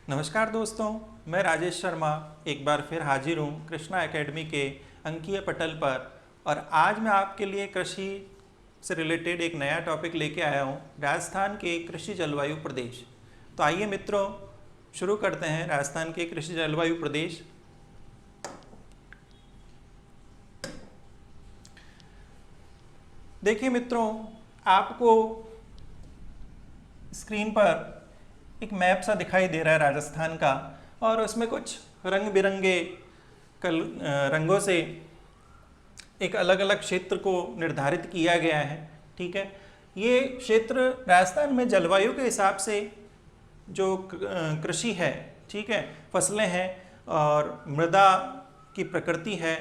नमस्कार दोस्तों, मैं राजेश शर्मा एक बार फिर हाजिर हूँ कृष्णा एकेडमी के अंकीय पटल पर। और आज मैं आपके लिए कृषि से रिलेटेड एक नया टॉपिक लेके आया हूँ, राजस्थान के कृषि जलवायु प्रदेश। तो आइए मित्रों, शुरू करते हैं राजस्थान के कृषि जलवायु प्रदेश। देखिए मित्रों, आपको स्क्रीन पर एक मैप सा दिखाई दे रहा है राजस्थान का, और उसमें कुछ रंग बिरंगे रंगों से एक अलग अलग क्षेत्र को निर्धारित किया गया है। ठीक है, ये क्षेत्र राजस्थान में जलवायु के हिसाब से जो कृषि है, ठीक है, फसलें हैं और मृदा की प्रकृति है,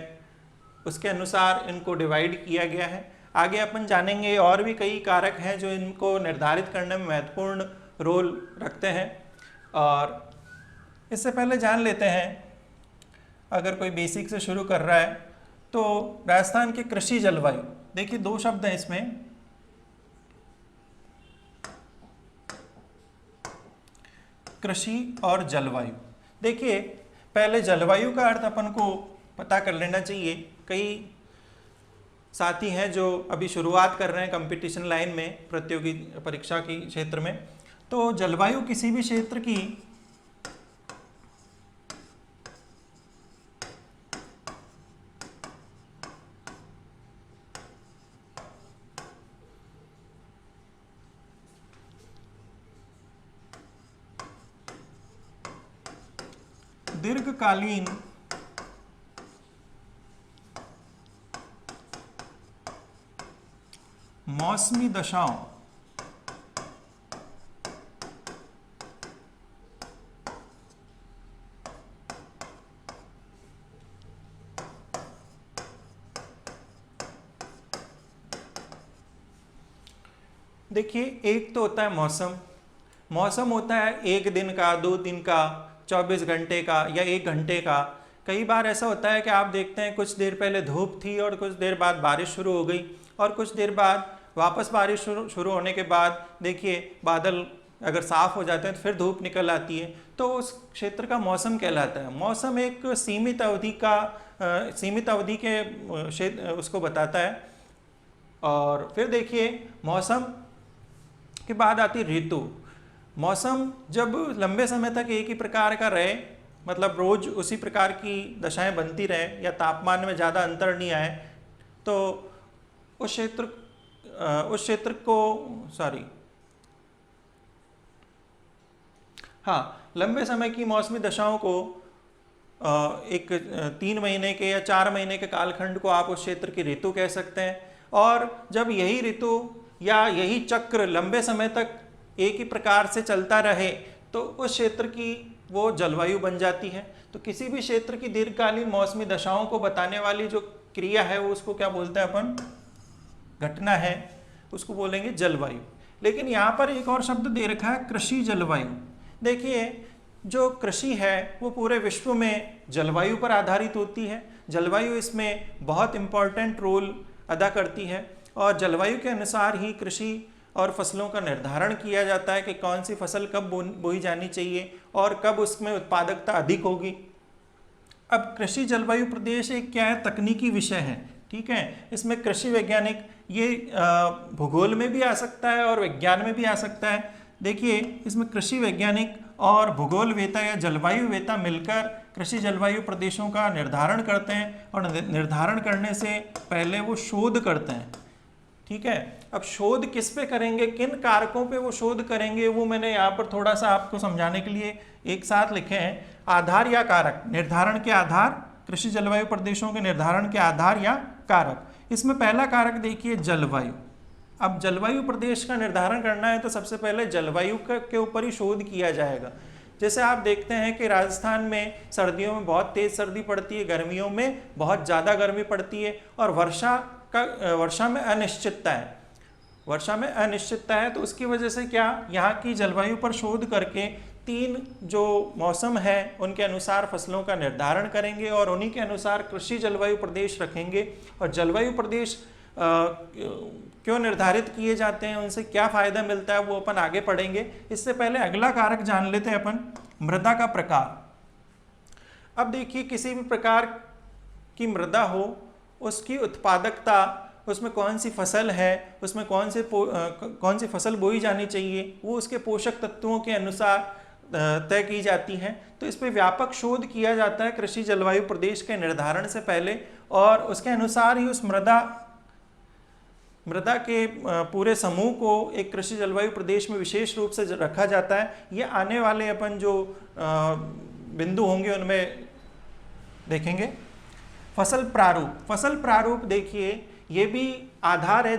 उसके अनुसार इनको डिवाइड किया गया है। आगे अपन जानेंगे और भी कई कारक हैं जो इनको निर्धारित करने में महत्वपूर्ण रोल रखते हैं। और इससे पहले जान लेते हैं, अगर कोई बेसिक से शुरू कर रहा है तो राजस्थान के कृषि जलवायु, देखिए दो शब्द हैं इसमें, कृषि और जलवायु। देखिए पहले जलवायु का अर्थ अपन को पता कर लेना चाहिए। कई साथी हैं जो अभी शुरुआत कर रहे हैं कंपटीशन लाइन में, प्रतियोगी परीक्षा की क्षेत्र में। तो जलवायु किसी भी क्षेत्र की दीर्घकालीन मौसमी दशाओं देखिए, एक तो होता है मौसम। मौसम होता है एक दिन का, 2 दिन का, 24 घंटे का या 1 घंटे का। कई बार ऐसा होता है कि आप देखते हैं कुछ देर पहले धूप थी और कुछ देर बाद बारिश शुरू हो गई, और कुछ देर बाद वापस बारिश शुरू होने के बाद देखिए बादल अगर साफ हो जाते हैं तो फिर धूप निकल आती है। तो उस क्षेत्र का मौसम कहलाता है। मौसम एक सीमित अवधि के क्षेत्र उसको बताता है। और फिर देखिए मौसम के बाद आती ऋतु। मौसम जब लंबे समय तक एक ही प्रकार का रहे, मतलब रोज उसी प्रकार की दशाएं बनती रहे या तापमान में ज़्यादा अंतर नहीं आए, तो उस क्षेत्र को लंबे समय की मौसमी दशाओं को एक 3 महीने के या 4 महीने के कालखंड को आप उस क्षेत्र की ऋतु कह सकते हैं। और जब यही ऋतु या यही चक्र लंबे समय तक एक ही प्रकार से चलता रहे तो उस क्षेत्र की वो जलवायु बन जाती है। तो किसी भी क्षेत्र की दीर्घकालीन मौसमी दशाओं को बताने वाली जो क्रिया है वो उसको क्या बोलते हैं अपन, घटना है, उसको बोलेंगे जलवायु। लेकिन यहाँ पर एक और शब्द दे रखा है, कृषि जलवायु। देखिए जो कृषि है वो पूरे विश्व में जलवायु पर आधारित होती है। जलवायु इसमें बहुत इम्पॉर्टेंट रोल अदा करती है, और जलवायु के अनुसार ही कृषि और फसलों का निर्धारण किया जाता है कि कौन सी फसल कब बोई जानी चाहिए और कब उसमें उत्पादकता अधिक होगी। अब कृषि जलवायु प्रदेश एक क्या है, तकनीकी विषय है। ठीक है, इसमें कृषि वैज्ञानिक ये भूगोल में भी आ सकता है और विज्ञान में भी आ सकता है। देखिए इसमें कृषि वैज्ञानिक और भूगोलवेता या जलवायुवेता मिलकर कृषि जलवायु प्रदेशों का निर्धारण करते हैं, और निर्धारण करने से पहले वो शोध करते हैं। ठीक है, अब शोध किस पे करेंगे, किन कारकों पे वो शोध करेंगे, वो मैंने यहाँ पर थोड़ा सा आपको समझाने के लिए एक साथ लिखे हैं। आधार या कारक, निर्धारण के आधार, कृषि जलवायु प्रदेशों के निर्धारण के आधार या कारक। इसमें पहला कारक देखिए जलवायु। अब जलवायु प्रदेश का निर्धारण करना है तो सबसे पहले जलवायु के ऊपर ही शोध किया जाएगा। जैसे आप देखते हैं कि राजस्थान में सर्दियों में बहुत तेज सर्दी पड़ती है, गर्मियों में बहुत ज़्यादा गर्मी पड़ती है, और वर्षा में अनिश्चितता है। वर्षा में अनिश्चितता है तो उसकी वजह से क्या, यहाँ की जलवायु पर शोध करके 3 जो मौसम है उनके अनुसार फसलों का निर्धारण करेंगे और उन्हीं के अनुसार कृषि जलवायु प्रदेश रखेंगे। और जलवायु प्रदेश क्यों निर्धारित किए जाते हैं, उनसे क्या फ़ायदा मिलता है, वो अपन आगे पढ़ेंगे। इससे पहले अगला कारक जान लेते हैं अपन, मृदा का प्रकार। अब देखिए किसी भी प्रकार की मृदा हो, उसकी उत्पादकता, उसमें कौन सी फसल है, उसमें कौन सी फसल बोई जानी चाहिए, वो उसके पोषक तत्वों के अनुसार तय की जाती है। तो इस पर व्यापक शोध किया जाता है कृषि जलवायु प्रदेश के निर्धारण से पहले, और उसके अनुसार ही उस मृदा के पूरे समूह को एक कृषि जलवायु प्रदेश में विशेष रूप से रखा जाता है। ये आने वाले अपन जो बिंदु होंगे उनमें देखेंगे। फसल प्रारूप देखिए, ये भी आधार है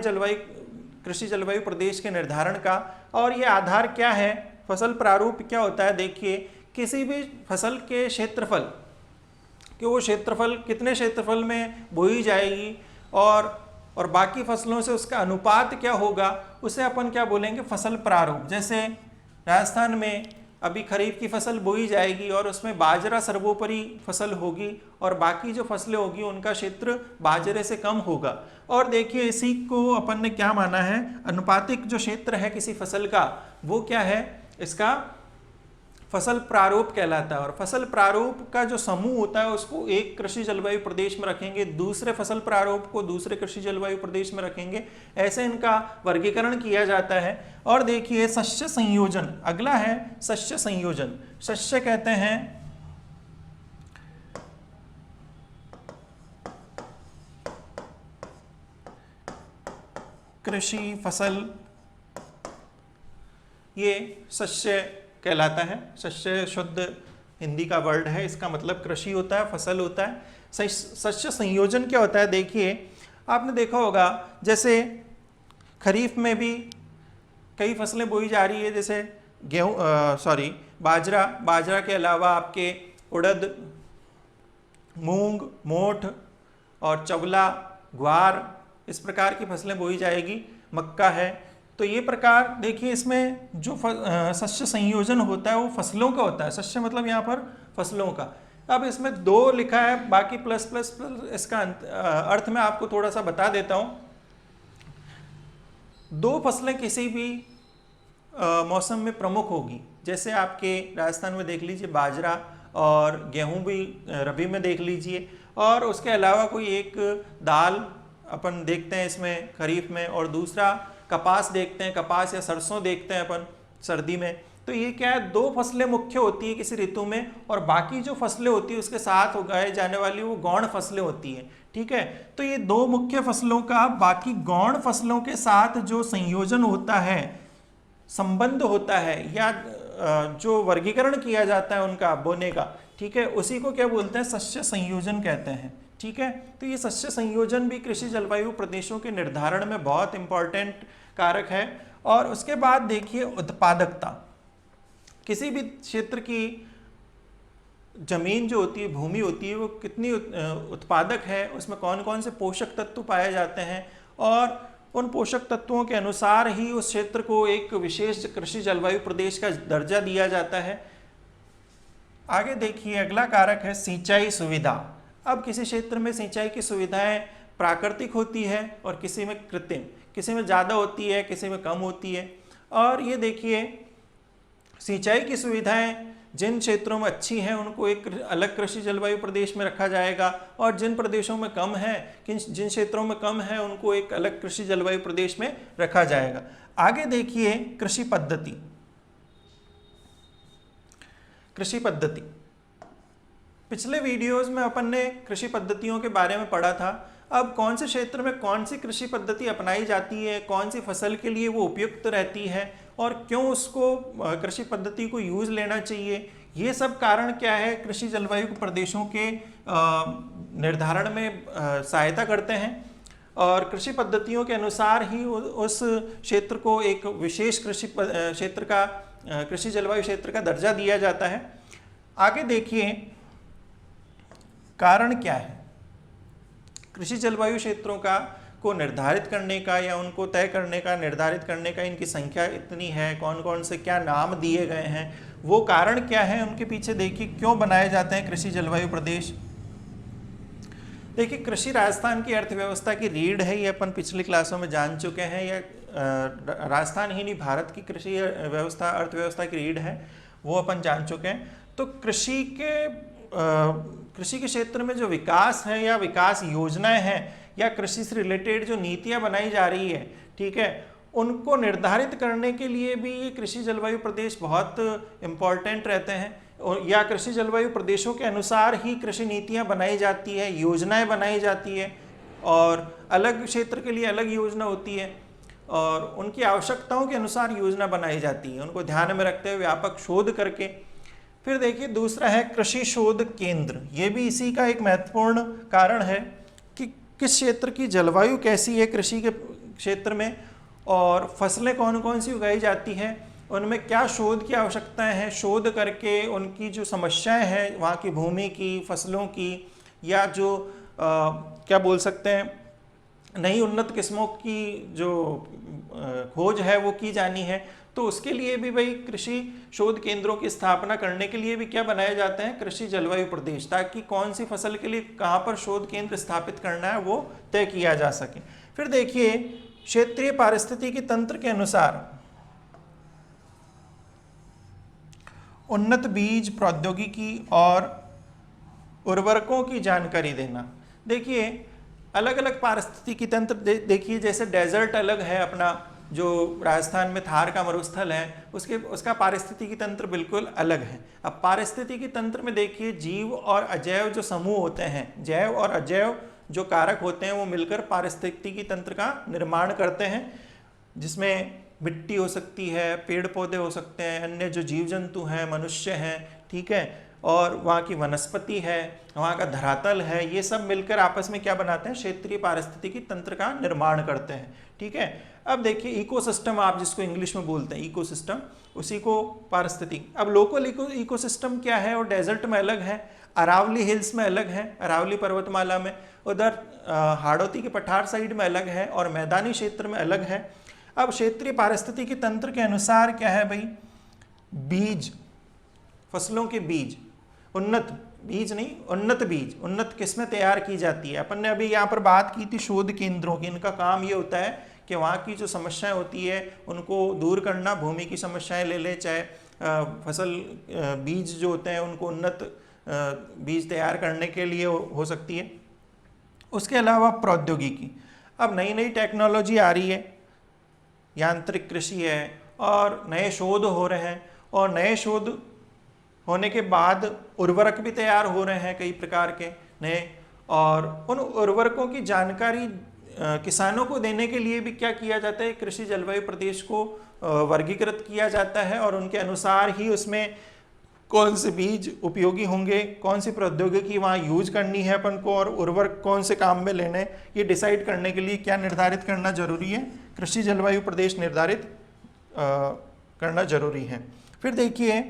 कृषि जलवायु प्रदेश के निर्धारण का। और ये आधार क्या है, फसल प्रारूप क्या होता है, देखिए किसी भी फसल के क्षेत्रफल कि वो क्षेत्रफल कितने क्षेत्रफल में बोई जाएगी और बाकी फसलों से उसका अनुपात क्या होगा, उसे अपन क्या बोलेंगे, फसल प्रारूप। जैसे राजस्थान में अभी खरीफ की फसल बोई जाएगी और उसमें बाजरा सर्वोपरि फसल होगी और बाकी जो फसलें होगी उनका क्षेत्र बाजरे से कम होगा। और देखिए इसी को अपन ने क्या माना है, अनुपातिक जो क्षेत्र है किसी फसल का वो क्या है, इसका फसल प्रारूप कहलाता है। और फसल प्रारूप का जो समूह होता है उसको एक कृषि जलवायु प्रदेश में रखेंगे, दूसरे फसल प्रारूप को दूसरे कृषि जलवायु प्रदेश में रखेंगे, ऐसे इनका वर्गीकरण किया जाता है। और देखिए शस्य संयोजन, अगला है शस्य संयोजन। शस्य कहते हैं कृषि फसल, ये शस्य कहलाता है। शस्य शुद्ध हिंदी का वर्ड है, इसका मतलब कृषि होता है, फसल होता है। शस्य संयोजन क्या होता है, देखिए आपने देखा होगा जैसे खरीफ में भी कई फसलें बोई जा रही है, जैसे बाजरा के अलावा आपके उड़द, मूंग, मोठ और चवला, ग्वार, इस प्रकार की फसलें बोई जाएगी, मक्का है। तो ये प्रकार देखिए, इसमें जो शस्य संयोजन होता है वो फसलों का होता है। शस्य मतलब यहाँ पर फसलों का। अब इसमें 2 लिखा है, बाकी प्लस प्लस प्लस, इसका अर्थ मैं आपको थोड़ा सा बता देता हूँ। 2 फसलें किसी भी मौसम में प्रमुख होगी, जैसे आपके राजस्थान में देख लीजिए बाजरा और गेहूं भी रबी में देख लीजिए, और उसके अलावा कोई एक दाल अपन देखते हैं इसमें खरीफ में, और दूसरा कपास देखते हैं, कपास या सरसों देखते हैं अपन सर्दी में। तो ये क्या है, 2 फसलें मुख्य होती है किसी ऋतु में, और बाकी जो फसलें होती है उसके साथ उगाए जाने वाली वो गौण फसलें होती हैं। ठीक है, तो ये 2 मुख्य फसलों का बाकी गौण फसलों के साथ जो संयोजन होता है, संबंध होता है, या जो वर्गीकरण किया जाता है उनका बोने का, ठीक है, उसी को क्या बोलते हैं, शस्य संयोजन कहते हैं। ठीक है, तो ये शस्य संयोजन भी कृषि जलवायु प्रदेशों के निर्धारण में बहुत इंपॉर्टेंट कारक है। और उसके बाद देखिए उत्पादकता, किसी भी क्षेत्र की जमीन जो होती है, भूमि होती है, वो कितनी उत्पादक है, उसमें कौन कौन से पोषक तत्व पाए जाते हैं, और उन पोषक तत्वों के अनुसार ही उस क्षेत्र को एक विशेष कृषि जलवायु प्रदेश का दर्जा दिया जाता है। आगे देखिए अगला कारक है सिंचाई सुविधा। अब किसी क्षेत्र में सिंचाई की सुविधाएं प्राकृतिक होती है और किसी में कृत्रिम, किसी में ज़्यादा होती है, किसी में कम होती है। और ये देखिए सिंचाई की सुविधाएं जिन क्षेत्रों में अच्छी हैं उनको एक अलग कृषि जलवायु प्रदेश में रखा जाएगा, और जिन प्रदेशों में कम है, जिन क्षेत्रों में कम है, उनको एक अलग कृषि जलवायु प्रदेश में रखा जाएगा। आगे देखिए कृषि पद्धति। पिछले वीडियोस में अपन ने कृषि पद्धतियों के बारे में पढ़ा था। अब कौन से क्षेत्र में कौन सी कृषि पद्धति अपनाई जाती है, कौन सी फसल के लिए वो उपयुक्त रहती है, और क्यों उसको कृषि पद्धति को यूज लेना चाहिए, ये सब कारण क्या है कृषि जलवायु प्रदेशों के निर्धारण में सहायता करते हैं। और कृषि पद्धतियों के अनुसार ही उस क्षेत्र को एक विशेष कृषि जलवायु क्षेत्र का दर्जा दिया जाता है। आगे देखिए कारण क्या है कृषि जलवायु क्षेत्रों को निर्धारित करने का, या उनको तय करने का, निर्धारित करने का, इनकी संख्या इतनी है, कौन कौन से क्या नाम दिए गए हैं, वो कारण क्या है उनके पीछे, देखिए क्यों बनाए जाते हैं कृषि जलवायु प्रदेश। देखिए कृषि राजस्थान की अर्थव्यवस्था की रीढ़ है, ये अपन पिछली क्लासों में जान चुके हैं। यह राजस्थान ही नहीं, भारत की कृषि व्यवस्था अर्थव्यवस्था की रीढ़ है। वो अपन जान चुके हैं। तो कृषि के क्षेत्र में जो विकास है या विकास योजनाएं हैं या कृषि से रिलेटेड जो नीतियां बनाई जा रही है, ठीक है, उनको निर्धारित करने के लिए भी ये कृषि जलवायु प्रदेश बहुत इम्पॉर्टेंट रहते हैं। या कृषि जलवायु प्रदेशों के अनुसार ही कृषि नीतियां बनाई जाती है, योजनाएं बनाई जाती है, और अलग क्षेत्र के लिए अलग योजना होती है और उनकी आवश्यकताओं के अनुसार योजना बनाई जाती है, उनको ध्यान में रखते हुए व्यापक शोध करके। फिर देखिए दूसरा है कृषि शोध केंद्र। ये भी इसी का एक महत्वपूर्ण कारण है कि किस क्षेत्र की जलवायु कैसी है कृषि के क्षेत्र में, और फसलें कौन कौन सी उगाई जाती हैं, उनमें क्या शोध की आवश्यकताएं हैं, शोध करके उनकी जो समस्याएं हैं वहाँ की भूमि की, फसलों की, या जो क्या बोल सकते हैं, नई उन्नत किस्मों की जो खोज है वो की जानी है। तो उसके लिए भी भाई कृषि शोध केंद्रों की स्थापना करने के लिए भी क्या बनाए जाते हैं, कृषि जलवायु प्रदेश, ताकि कौन सी फसल के लिए कहाँ पर शोध केंद्र स्थापित करना है वो तय किया जा सके। फिर देखिए क्षेत्रीय पारिस्थितिकी तंत्र के अनुसार उन्नत बीज प्रौद्योगिकी और उर्वरकों की जानकारी देना। देखिए अलग अलग पारिस्थितिकी तंत्र देखिए, जैसे डेजर्ट अलग है अपना, जो राजस्थान में थार का मरुस्थल है, उसका पारिस्थितिकी तंत्र बिल्कुल अलग है। अब पारिस्थितिकी तंत्र में देखिए जीव और अजैव जो समूह होते हैं, जैव और अजैव जो कारक होते हैं वो मिलकर पारिस्थितिकी तंत्र का निर्माण करते हैं, जिसमें मिट्टी हो सकती है, पेड़ पौधे हो सकते हैं, अन्य जो जीव जंतु हैं, मनुष्य हैं, ठीक है, और वहाँ की वनस्पति है, वहाँ का धरातल है, ये सब मिलकर आपस में क्या बनाते हैं, क्षेत्रीय पारिस्थितिकी तंत्र का निर्माण करते हैं, ठीक है। अब देखिए इकोसिस्टम, आप जिसको इंग्लिश में बोलते हैं इकोसिस्टम, उसी को पारिस्थितिकी। अब लोकल इकोसिस्टम क्या है, और डेजर्ट में अलग है, अरावली हिल्स में अलग है, अरावली पर्वतमाला में, उधर हाड़ौती के पठार साइड में अलग है, और मैदानी क्षेत्र में अलग है। अब क्षेत्रीय पारिस्थितिकी तंत्र के अनुसार क्या है भाई, बीज, फसलों के बीज, उन्नत बीज नहीं, उन्नत बीज, उन्नत किस्में तैयार की जाती है। अपन ने अभी यहाँ पर बात की थी शोध केंद्रों की। इनका काम ये होता है कि वहाँ की जो समस्याएं होती है उनको दूर करना, भूमि की समस्याएं ले ले, चाहे फसल बीज जो होते हैं उनको उन्नत बीज तैयार करने के लिए हो सकती है। उसके अलावा प्रौद्योगिकी, अब नई नई टेक्नोलॉजी आ रही है, यांत्रिक कृषि है, और नए शोध हो रहे हैं, और नए शोध होने के बाद उर्वरक भी तैयार हो रहे हैं कई प्रकार के नए, और उन उर्वरकों की जानकारी किसानों को देने के लिए भी क्या किया जाता है, कृषि जलवायु प्रदेश को वर्गीकृत किया जाता है, और उनके अनुसार ही उसमें कौन से बीज उपयोगी होंगे, कौन सी प्रौद्योगिकी वहाँ यूज करनी है अपन को, और उर्वरक कौन से काम में लेने, ये डिसाइड करने के लिए क्या निर्धारित करना जरूरी है, कृषि जलवायु प्रदेश निर्धारित करना जरूरी है। फिर देखिए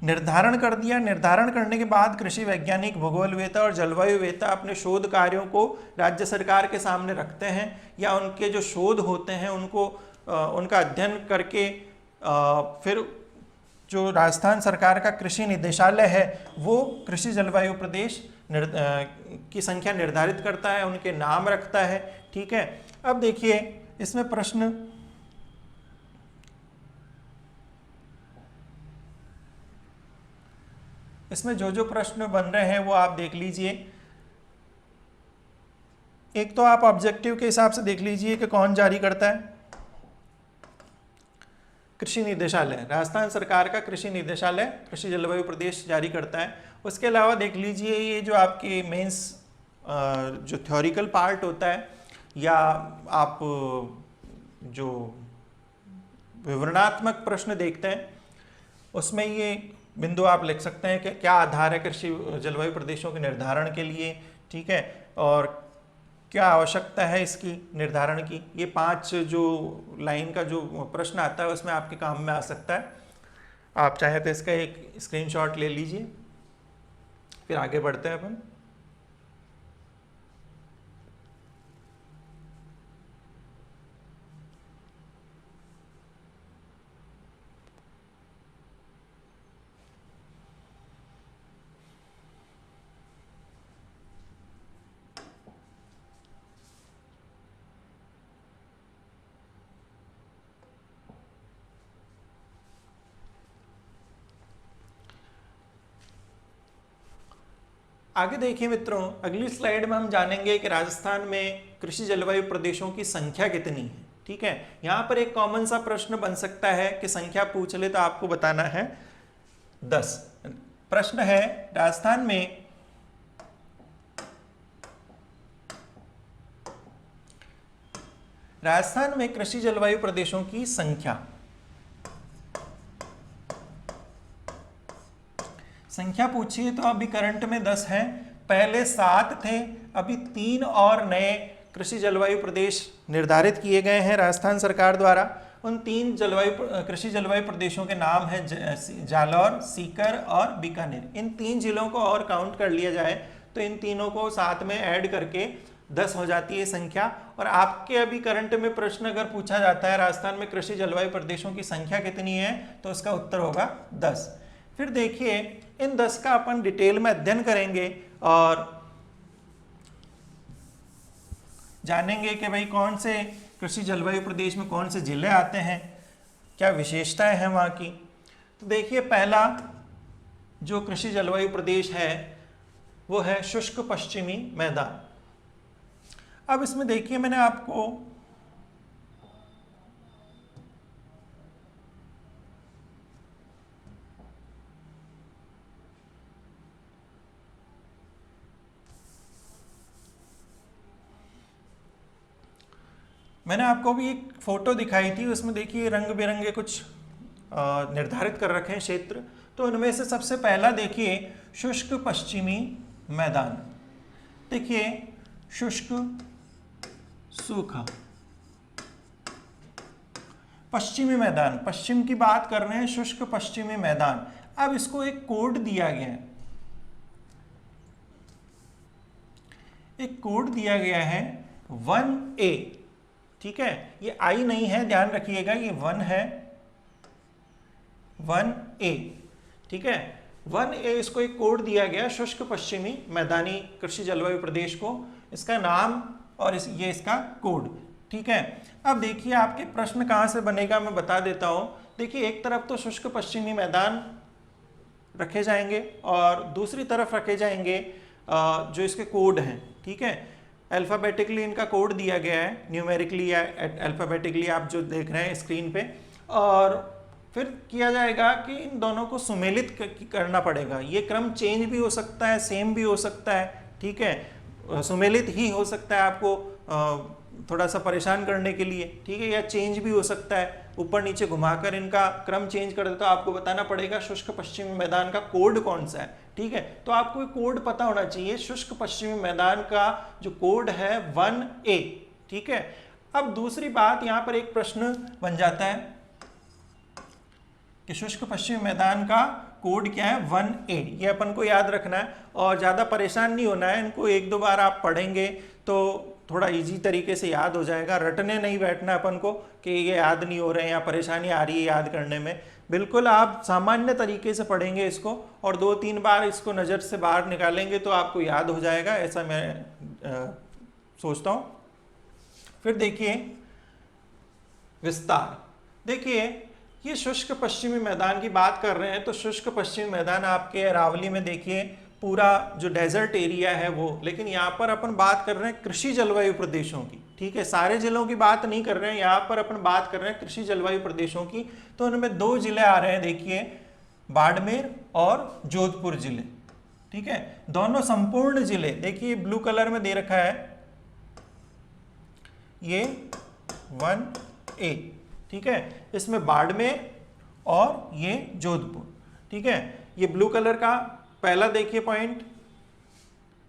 निर्धारण कर दिया, निर्धारण करने के बाद कृषि वैज्ञानिक, भूगोलवेत्ता और जलवायुवेत्ता अपने शोध कार्यों को राज्य सरकार के सामने रखते हैं, या उनके जो शोध होते हैं उनको उनका अध्ययन करके फिर जो राजस्थान सरकार का कृषि निदेशालय है वो कृषि जलवायु प्रदेश की संख्या निर्धारित करता है, उनके नाम रखता है, ठीक है। अब देखिए इसमें प्रश्न, इसमें जो जो प्रश्न बन रहे हैं वो आप देख लीजिए। एक तो आप ऑब्जेक्टिव के हिसाब से देख लीजिए कि कौन जारी करता है, कृषि निदेशालय, राजस्थान सरकार का कृषि निदेशालय कृषि जलवायु प्रदेश जारी करता है। उसके अलावा देख लीजिए ये जो आपके मेंस जो थ्योरिकल पार्ट होता है, या आप जो विवरणात्मक प्रश्न देखते हैं, उसमें ये बिंदु आप लिख सकते हैं कि क्या आधार है कृषि जलवायु प्रदेशों के निर्धारण के लिए, ठीक है, और क्या आवश्यकता है इसकी निर्धारण की। ये 5 जो लाइन का जो प्रश्न आता है उसमें आपके काम में आ सकता है। आप चाहे तो इसका एक स्क्रीनशॉट ले लीजिए, फिर आगे बढ़ते हैं अपन। आगे देखिए मित्रों, अगली स्लाइड में हम जानेंगे कि राजस्थान में कृषि जलवायु प्रदेशों की संख्या कितनी है। ठीक है, यहाँ पर एक कॉमन सा प्रश्न बन सकता है कि संख्या पूछ ले तो आपको बताना है 10। प्रश्न है, राजस्थान में कृषि जलवायु प्रदेशों की संख्या पूछिए तो अभी करंट में 10 है, पहले 7 थे, अभी 3 और नए कृषि जलवायु प्रदेश निर्धारित किए गए हैं राजस्थान सरकार द्वारा। उन 3 कृषि जलवायु प्रदेशों के नाम है जालौर, सीकर और बीकानेर। इन 3 जिलों को और काउंट कर लिया जाए तो इन तीनों को साथ में ऐड करके 10 हो जाती है संख्या। और आपके अभी करंट में प्रश्न अगर पूछा जाता है राजस्थान में कृषि जलवायु प्रदेशों की संख्या कितनी है, तो उसका उत्तर होगा 10। फिर देखिए, इन 10 का अपन डिटेल में अध्ययन करेंगे और जानेंगे कि भाई कौन से कृषि जलवायु प्रदेश में कौन से जिले आते हैं, क्या विशेषताएं हैं वहाँ की। तो देखिए, पहला जो कृषि जलवायु प्रदेश है वो है शुष्क पश्चिमी मैदान। अब इसमें देखिए, मैंने आपको भी एक फोटो दिखाई थी, उसमें देखिए रंग बिरंगे कुछ निर्धारित कर रखे हैं क्षेत्र। तो उनमें से सबसे पहला देखिए शुष्क पश्चिमी मैदान। देखिए, शुष्क, सूखा, पश्चिमी मैदान, पश्चिम की बात कर रहे हैं, शुष्क पश्चिमी मैदान। अब इसको एक कोड दिया गया है, एक कोड दिया गया है 1A। ठीक है, ये आई नहीं है, ध्यान रखिएगा, ये 1 है, 1A। ठीक है, 1A इसको एक कोड दिया गया शुष्क पश्चिमी मैदानी कृषि जलवायु प्रदेश को, इसका नाम और ये इसका कोड। ठीक है, अब देखिए आपके प्रश्न कहाँ से बनेगा मैं बता देता हूँ। देखिए, एक तरफ तो शुष्क पश्चिमी मैदान रखे जाएंगे और दूसरी तरफ रखे जाएंगे जो इसके कोड हैं। ठीक है, अल्फ़ाबेटिकली इनका कोड दिया गया है, न्यूमेरिकली या अल्फ़ाबेटिकली आप जो देख रहे हैं स्क्रीन पे। और फिर किया जाएगा कि इन दोनों को सुमेलित करना पड़ेगा। ये क्रम चेंज भी हो सकता है, सेम भी हो सकता है। ठीक है, सुमेलित ही हो सकता है आपको थोड़ा सा परेशान करने के लिए। ठीक है, या चेंज भी हो सकता है, ऊपर नीचे घुमाकर इनका क्रम चेंज कर दे तो आपको बताना पड़ेगा शुष्क पश्चिमी मैदान का कोड कौन सा है। ठीक है, तो आपको कोड पता होना चाहिए। शुष्क पश्चिमी मैदान का जो कोड है 1A। ठीक है, अब दूसरी बात, यहाँ पर एक प्रश्न बन जाता है कि शुष्क पश्चिमी मैदान का कोड क्या है, 1A। ये अपन को याद रखना है और ज़्यादा परेशान नहीं होना है। इनको 1-2 बार आप पढ़ेंगे तो थोड़ा इजी तरीके से याद हो जाएगा। रटने नहीं बैठना अपन को कि ये याद नहीं हो रहे हैं या परेशानी आ रही है याद करने में। बिल्कुल आप सामान्य तरीके से पढ़ेंगे इसको और 2-3 बार इसको नज़र से बाहर निकालेंगे तो आपको याद हो जाएगा, ऐसा मैं सोचता हूँ। फिर देखिए विस्तार। देखिए, ये शुष्क पश्चिमी मैदान की बात कर रहे हैं तो शुष्क पश्चिमी मैदान आपके अरावली में देखिए पूरा जो डेजर्ट एरिया है वो, लेकिन यहाँ पर अपन बात कर रहे हैं कृषि जलवायु प्रदेशों की। ठीक है, सारे जिलों की बात नहीं कर रहे हैं, यहाँ पर अपन बात कर रहे हैं कृषि जलवायु प्रदेशों की। तो उनमें 2 जिले आ रहे हैं, देखिए बाड़मेर और जोधपुर जिले। ठीक है, दोनों संपूर्ण जिले, देखिए ब्लू कलर में दे रखा है ये 1A। ठीक है, इसमें बाड़मेर और ये जोधपुर। ठीक है, ये ब्लू कलर का पहला देखिए पॉइंट,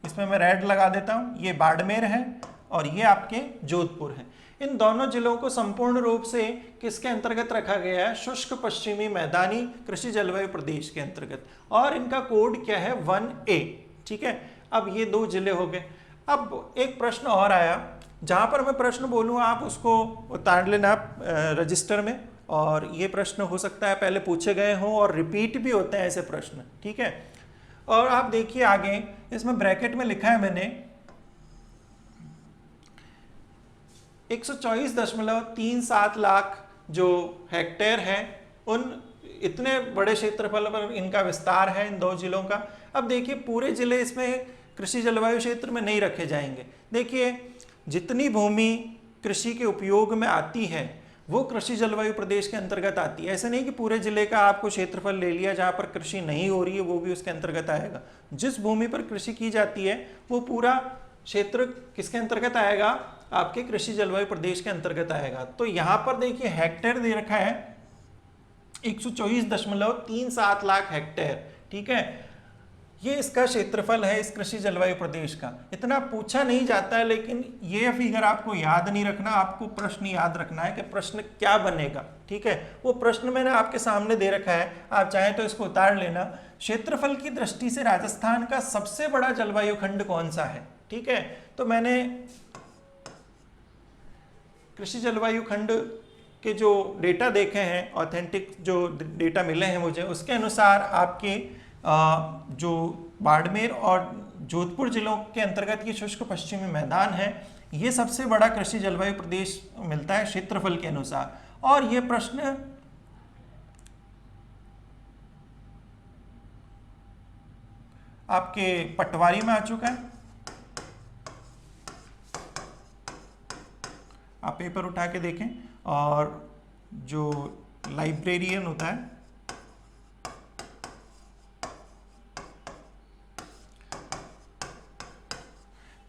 इसमें मैं रेड लगा देता हूं, ये बाड़मेर है और ये आपके जोधपुर है। इन दोनों जिलों को संपूर्ण रूप से किसके अंतर्गत रखा गया है, शुष्क पश्चिमी मैदानी कृषि जलवायु प्रदेश के अंतर्गत, और इनका कोड क्या है 1A। ठीक है, अब ये 2 जिले हो गए। अब एक प्रश्न और आया, जहां पर मैं प्रश्न बोलूँ आप उसको उतार लेना रजिस्टर में, और ये प्रश्न हो सकता है पहले पूछे गए हों और रिपीट भी होते हैं ऐसे प्रश्न। ठीक है, और आप देखिए आगे इसमें ब्रैकेट में लिखा है मैंने 124.37 लाख जो हेक्टेयर है, उन इतने बड़े क्षेत्रफल पर इनका विस्तार है इन 2 जिलों का। अब देखिए पूरे जिले इसमें कृषि जलवायु क्षेत्र में नहीं रखे जाएंगे। देखिए जितनी भूमि कृषि के उपयोग में आती है वो कृषि जलवायु प्रदेश के अंतर्गत आती है। ऐसे नहीं कि पूरे जिले का आपको क्षेत्रफल ले लिया जहाँ पर कृषि नहीं हो रही है वो भी उसके अंतर्गत आएगा। जिस भूमि पर कृषि की जाती है वो पूरा क्षेत्र किसके अंतर्गत आएगा, आपके कृषि जलवायु प्रदेश के अंतर्गत आएगा। तो यहाँ पर देखिए हेक्टेयर दे रखा है 124.37 लाख हेक्टेयर, ठीक है, ये इसका क्षेत्रफल है इस कृषि जलवायु प्रदेश का। इतना पूछा नहीं जाता है, लेकिन ये फिगर आपको याद नहीं रखना, आपको प्रश्न याद रखना है कि प्रश्न क्या बनेगा, ठीक है। वो प्रश्न मैंने आपके सामने दे रखा है, आप चाहें तो इसको उतार लेना। क्षेत्रफल की दृष्टि से राजस्थान का सबसे बड़ा जलवायु खंड कौन सा है, ठीक है। तो मैंने कृषि जलवायु खंड के जो डेटा देखे हैं, ऑथेंटिक जो डेटा मिले हैं मुझे, उसके अनुसार आपके जो बाड़मेर और जोधपुर जिलों के अंतर्गत ये शुष्क पश्चिमी मैदान है, ये सबसे बड़ा कृषि जलवायु प्रदेश मिलता है क्षेत्रफल के अनुसार। और ये प्रश्न आपके पटवारी में आ चुका है, आप पेपर उठा के देखें। और जो लाइब्रेरियन होता है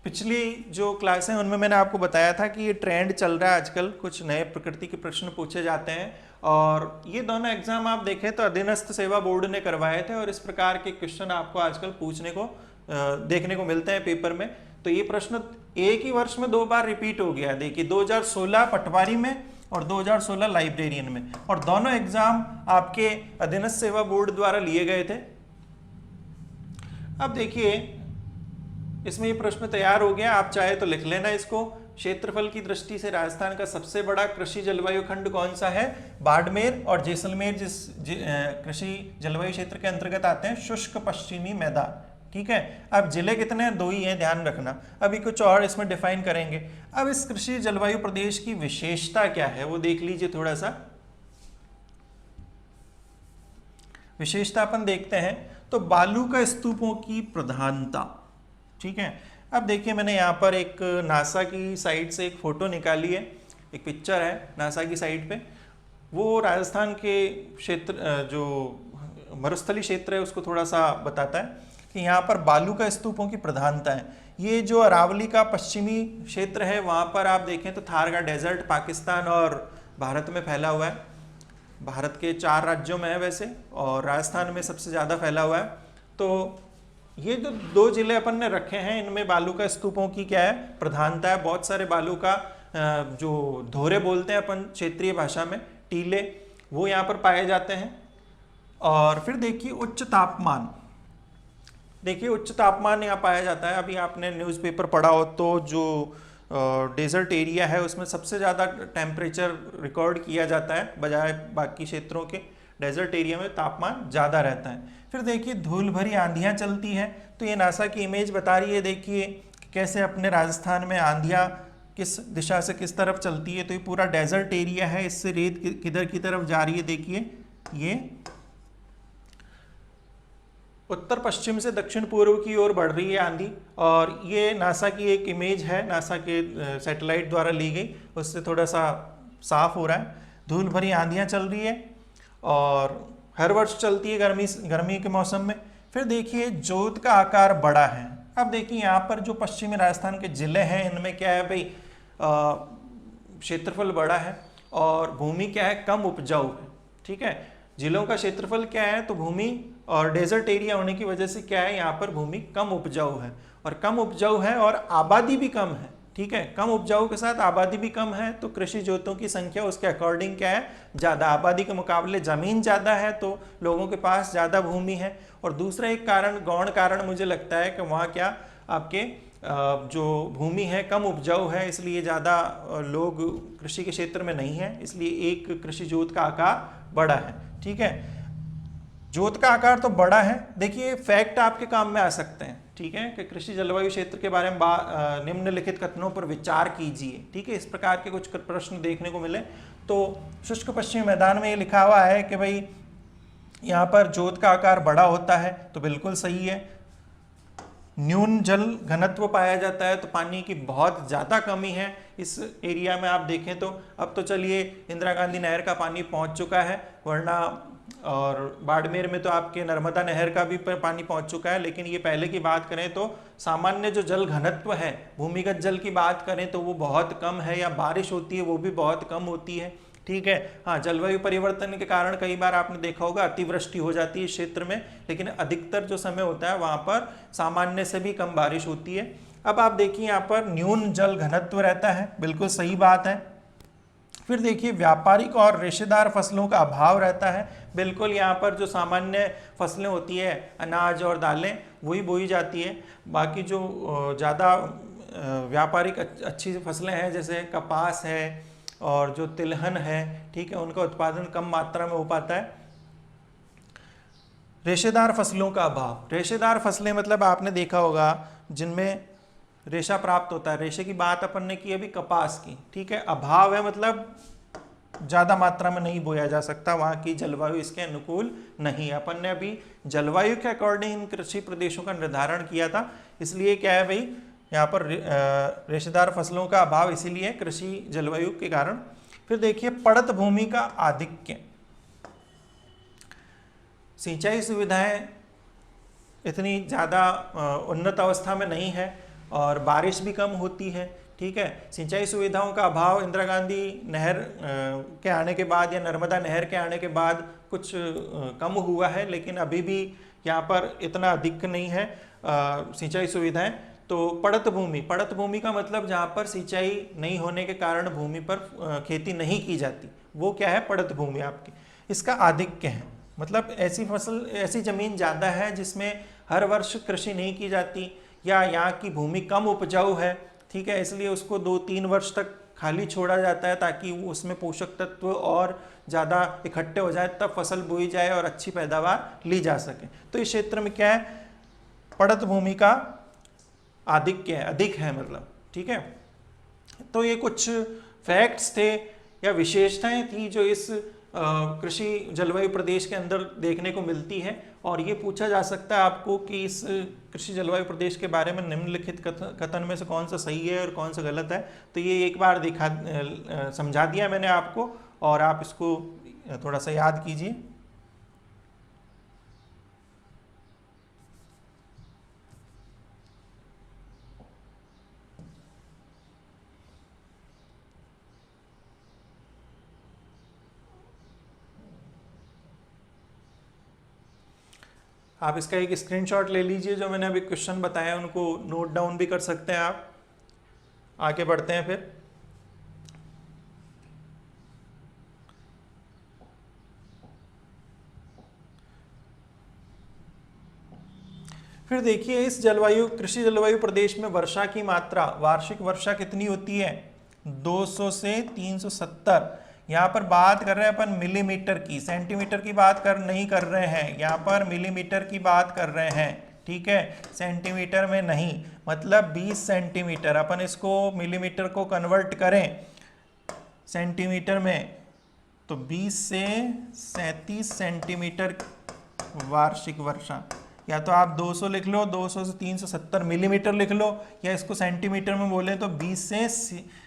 पिछली जो क्लास है उनमें मैंने आपको बताया था कि ये ट्रेंड चल रहा है आजकल, कुछ नए प्रकृति के प्रश्न पूछे जाते हैं। और ये दोनों एग्जाम आप देखें तो अधीनस्थ सेवा बोर्ड ने करवाए थे और इस प्रकार के क्वेश्चन आपको आजकल पूछने को देखने को मिलते हैं पेपर में। तो ये प्रश्न एक ही वर्ष में 2 बार रिपीट हो गया है। देखिए 2016 पटवारी में और 2016 लाइब्रेरियन में, और दोनों एग्जाम आपके अधीनस्थ सेवा बोर्ड द्वारा लिए गए थे। अब देखिए इसमें ये प्रश्न तैयार हो गया, आप चाहे तो लिख लेना इसको। क्षेत्रफल की दृष्टि से राजस्थान का सबसे बड़ा कृषि जलवायु खंड कौन सा है, बाड़मेर और जैसलमेर जिस कृषि जलवायु क्षेत्र के अंतर्गत आते हैं, शुष्क पश्चिमी मैदान, ठीक है। अब जिले कितने हैं, 2 ही हैं, ध्यान रखना। अभी कुछ और इसमें डिफाइन करेंगे। अब इस कृषि जलवायु प्रदेश की विशेषता क्या है वो देख लीजिए थोड़ा सा। विशेषता अपन देखते हैं तो बालू का स्तूपों की प्रधानता, ठीक है। अब देखिए मैंने यहाँ पर एक नासा की साइट से एक फोटो निकाली है, एक पिक्चर है नासा की साइट पे। वो राजस्थान के क्षेत्र जो मरुस्थली क्षेत्र है उसको थोड़ा सा बताता है कि यहाँ पर बालू का स्तूपों की प्रधानता है। ये जो अरावली का पश्चिमी क्षेत्र है वहाँ पर आप देखें तो थार का डेजर्ट पाकिस्तान और भारत में फैला हुआ है। भारत के 4 राज्यों में है वैसे, और राजस्थान में सबसे ज़्यादा फैला हुआ है। तो ये जो 2 जिले अपन ने रखे हैं इनमें बालू का स्तूपों की क्या है, प्रधानता है। बहुत सारे बालू का जो धोरे बोलते हैं अपन क्षेत्रीय भाषा में, टीले, वो यहाँ पर पाए जाते हैं। और फिर देखिए उच्च तापमान, देखिए उच्च तापमान यहाँ पाया जाता है। अभी आपने न्यूज़पेपर पढ़ा हो तो जो डेजर्ट एरिया है उसमें सबसे ज़्यादा टेम्परेचर रिकॉर्ड किया जाता है, बजाय बाकी क्षेत्रों के डेजर्ट एरिया में तापमान ज़्यादा रहता है। फिर देखिए धूल भरी आंधियाँ चलती हैं, तो ये नासा की इमेज बता रही है, देखिए कैसे अपने राजस्थान में आंधियाँ किस दिशा से किस तरफ चलती है। तो ये पूरा डेजर्ट एरिया है, इससे रेत किधर की तरफ जा रही है, देखिए ये उत्तर पश्चिम से दक्षिण पूर्व की ओर बढ़ रही है आंधी। और ये नासा की एक इमेज है, नासा के सैटेलाइट द्वारा ली गई, उससे थोड़ा सा साफ हो रहा है। धूल भरी आंधियाँ चल रही है और हर वर्ष चलती है गर्मी के मौसम में। फिर देखिए जोत का आकार बड़ा है। अब देखिए यहाँ पर जो पश्चिमी राजस्थान के जिले हैं इनमें क्या है भाई, क्षेत्रफल बड़ा है और भूमि क्या है, कम उपजाऊ है, ठीक है। जिलों का क्षेत्रफल क्या है तो भूमि और डेजर्ट एरिया होने की वजह से क्या है, यहाँ पर भूमि कम उपजाऊ है, और कम उपजाऊ है और आबादी भी कम है, ठीक है। कम उपजाऊ के साथ आबादी भी कम है, तो कृषि जोतों की संख्या उसके अकॉर्डिंग क्या है, ज़्यादा। आबादी के मुकाबले ज़मीन ज़्यादा है तो लोगों के पास ज़्यादा भूमि है। और दूसरा एक कारण, गौण कारण मुझे लगता है कि वहाँ क्या आपके जो भूमि है कम उपजाऊ है, इसलिए ज़्यादा लोग कृषि के क्षेत्र में नहीं है, इसलिए एक कृषि जोत का आकार बड़ा है, ठीक है। जोत का आकार तो बड़ा है। देखिए फैक्ट आपके काम में आ सकते हैं, ठीक है, कि कृषि जलवायु क्षेत्र के बारे में निम्नलिखित कथनों पर विचार कीजिए, ठीक है। इस प्रकार के कुछ प्रश्न देखने को मिले तो शुष्क पश्चिमी मैदान में ये लिखा हुआ है कि भाई यहाँ पर जोत का आकार बड़ा होता है, तो बिल्कुल सही है। न्यून जल घनत्व पाया जाता है, तो पानी की बहुत ज़्यादा कमी है इस एरिया में। आप देखें तो अब तो चलिए इंदिरा गांधी नहर का पानी पहुंच चुका है, वरना और बाड़मेर में तो आपके नर्मदा नहर का भी पानी पहुंच चुका है। लेकिन ये पहले की बात करें तो सामान्य जो जल घनत्व है, भूमिगत जल की बात करें तो वो बहुत कम है, या बारिश होती है वो भी बहुत कम होती है। ठीक है। हाँ, जलवायु परिवर्तन के कारण कई बार आपने देखा होगा अतिवृष्टि हो जाती है इस क्षेत्र में, लेकिन अधिकतर जो समय होता है वहाँ पर सामान्य से भी कम बारिश होती है। अब आप देखिए यहाँ पर न्यून जल घनत्व रहता है, बिल्कुल सही बात है। फिर देखिए व्यापारिक और रेशेदार फसलों का अभाव रहता है, बिल्कुल यहाँ पर जो सामान्य फसलें होती है अनाज और दालें वही बोई जाती है। बाकी जो ज़्यादा व्यापारिक अच्छी फसलें हैं जैसे कपास है और जो तिलहन है, ठीक है, उनका उत्पादन कम मात्रा में हो पाता है। रेशेदार फसलों का अभाव, रेशेदार फसलें मतलब आपने देखा होगा जिनमें रेशा प्राप्त होता है। रेशे की बात अपन ने की अभी कपास की, ठीक है। अभाव है मतलब ज़्यादा मात्रा में नहीं बोया जा सकता, वहाँ की जलवायु इसके अनुकूल नहीं है। अपन ने अभी जलवायु के अकॉर्डिंग इन कृषि प्रदेशों का निर्धारण किया था, इसलिए क्या है भाई यहाँ पर रेशेदार फसलों का अभाव इसीलिए कृषि जलवायु के कारण। फिर देखिए पड़त भूमि का आधिक्य, सिंचाई सुविधाएं इतनी ज़्यादा उन्नत अवस्था में नहीं है और बारिश भी कम होती है, ठीक है। सिंचाई सुविधाओं का अभाव इंदिरा गांधी नहर के आने के बाद या नर्मदा नहर के आने के बाद कुछ कम हुआ है, लेकिन अभी भी यहाँ पर इतना अधिक नहीं है सिंचाई सुविधाएं। तो पड़त भूमि का मतलब जहाँ पर सिंचाई नहीं होने के कारण भूमि पर खेती नहीं की जाती, वो क्या है, पड़त भूमि आपकी। इसका आधिक्य है मतलब ऐसी फसल, ऐसी ज़मीन ज़्यादा है जिसमें हर वर्ष कृषि नहीं की जाती, या यहाँ की भूमि कम उपजाऊ है, ठीक है, इसलिए उसको 2-3 वर्ष तक खाली छोड़ा जाता है ताकि उसमें पोषक तत्व और ज़्यादा इकट्ठे हो जाए, तब फसल बोई जाए और अच्छी पैदावार ली जा सके। तो इस क्षेत्र में क्या है, पड़त भूमि का आधिक्य है, अधिक है मतलब, ठीक है। तो ये कुछ फैक्ट्स थे या विशेषताएं थी जो इस कृषि जलवायु प्रदेश के अंदर देखने को मिलती है। और ये पूछा जा सकता है आपको कि इस कृषि जलवायु प्रदेश के बारे में निम्नलिखित कथन में से कौन सा सही है और कौन सा गलत है। तो ये एक बार समझा दिया मैंने आपको, और आप इसको थोड़ा सा याद कीजिए। आप इसका एक स्क्रीनशॉट ले लीजिए, जो मैंने अभी क्वेश्चन बताया उनको नोट डाउन भी कर सकते हैं आप। आगे बढ़ते हैं फिर देखिए इस कृषि जलवायु प्रदेश में वर्षा की मात्रा, वार्षिक वर्षा कितनी होती है, 200 से 370। यहाँ पर बात कर रहे हैं अपन मिलीमीटर की, सेंटीमीटर की बात नहीं कर रहे हैं, यहाँ पर मिलीमीटर की बात कर रहे हैं, ठीक है, सेंटीमीटर में नहीं। मतलब 20 सेंटीमीटर, अपन इसको मिलीमीटर को कन्वर्ट करें सेंटीमीटर में तो 20 से 37 सेंटीमीटर वार्षिक वर्षा। या तो आप 200 लिख लो, 200 से 370 मिलीमीटर लिख लो, या इसको सेंटीमीटर में बोले तो 20 से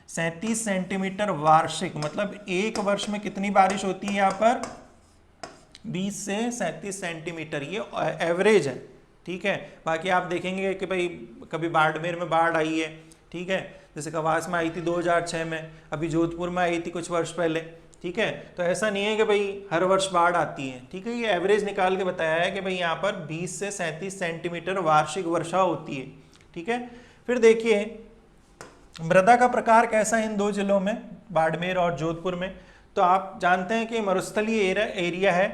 37 सेंटीमीटर वार्षिक। मतलब एक वर्ष में कितनी बारिश होती है यहाँ पर, 20 से 37 सेंटीमीटर, ये एवरेज है, ठीक है। बाकी आप देखेंगे कि भाई कभी बाड़मेर में बाढ़ आई है, ठीक है, जैसे कवास में आई थी 2006 में, अभी जोधपुर में आई थी कुछ वर्ष पहले, ठीक है। तो ऐसा नहीं है कि भाई हर वर्ष बाढ़ आती है, ठीक है, ये एवरेज निकाल के बताया है कि भाई यहाँ पर 20 से 37 सेंटीमीटर वार्षिक वर्षा होती है, ठीक है। फिर देखिए मृदा का प्रकार कैसा है इन दो जिलों में, बाड़मेर और जोधपुर में। तो आप जानते हैं कि मरुस्थलीय एरिया है,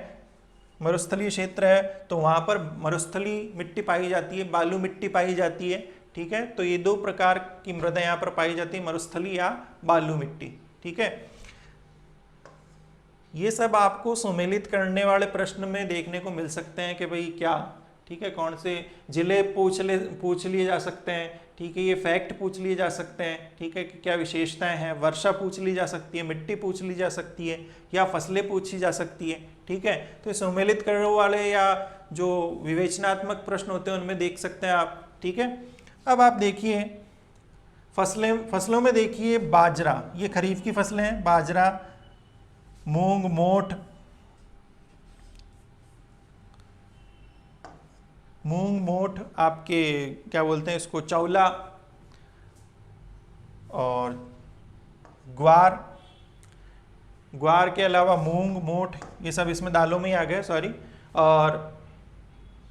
मरुस्थलीय क्षेत्र है, तो वहाँ पर मरुस्थलीय मिट्टी पाई जाती है, बालू मिट्टी पाई जाती है, ठीक है। तो ये 2 प्रकार की मृदा यहाँ पर पाई जाती है, मरुस्थलीय या बालू मिट्टी, ठीक है। ये सब आपको सुमेलित करने वाले प्रश्न में देखने को मिल सकते हैं कि भाई क्या, ठीक है, कौन से जिले पूछ लिए जा सकते हैं, ठीक है, ये फैक्ट पूछ लिए जा सकते हैं, ठीक है, कि क्या विशेषताएं हैं, वर्षा पूछ ली जा सकती है, मिट्टी पूछ ली जा सकती है, या फसलें पूछी जा सकती है, ठीक है। तो सम्मिलित करने वाले या जो विवेचनात्मक प्रश्न होते हैं उनमें देख सकते हैं आप, ठीक है। अब आप देखिए फसलों में देखिए बाजरा, ये खरीफ की फसलें हैं, बाजरा, मूंग, मोठ, आपके क्या बोलते हैं इसको, चौला और ग्वार के अलावा मूंग, मोठ, ये सब इसमें दालों में ही आ गए, सॉरी। और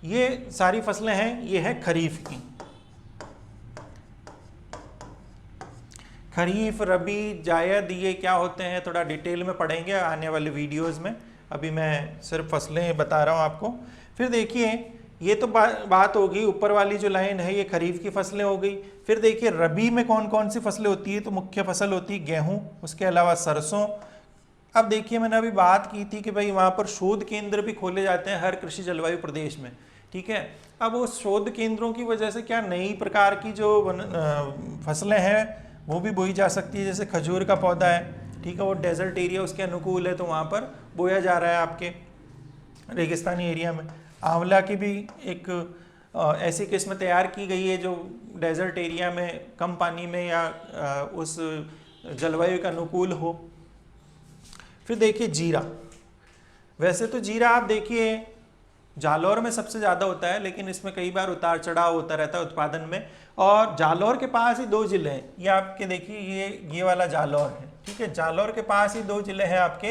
ये सारी फसलें हैं, ये है खरीफ की। खरीफ, रबी, जायद, ये क्या होते हैं थोड़ा डिटेल में पढ़ेंगे आने वाले वीडियोस में, अभी मैं सिर्फ फसलें बता रहा हूँ आपको। फिर देखिए ये तो बात होगी, ऊपर वाली जो लाइन है ये खरीफ की फसलें हो गई। फिर देखिए रबी में कौन कौन सी फसलें होती है, तो मुख्य फसल होती है गेहूं, उसके अलावा सरसों। अब देखिए मैंने अभी बात की थी कि भाई वहाँ पर शोध केंद्र भी खोले जाते हैं हर कृषि जलवायु प्रदेश में, ठीक है। अब उस शोध केंद्रों की वजह से क्या नई प्रकार की जो फसलें हैं वो भी बोई जा सकती है। जैसे खजूर का पौधा है, ठीक है, वो डेजर्ट एरिया उसके अनुकूल है तो वहाँ पर बोया जा रहा है आपके रेगिस्तानी एरिया में। आंवला की भी एक ऐसी किस्म तैयार की गई है जो डेजर्ट एरिया में कम पानी में या उस जलवायु के अनुकूल हो। फिर देखिए जीरा, वैसे तो जीरा आप देखिए जालौर में सबसे ज़्यादा होता है, लेकिन इसमें कई बार उतार चढ़ाव होता रहता है उत्पादन में। और जालौर के पास ही 2 जिले हैं, ये आपके देखिए ये वाला जालौर है, ठीक है। जालौर के पास ही 2 जिले हैं आपके,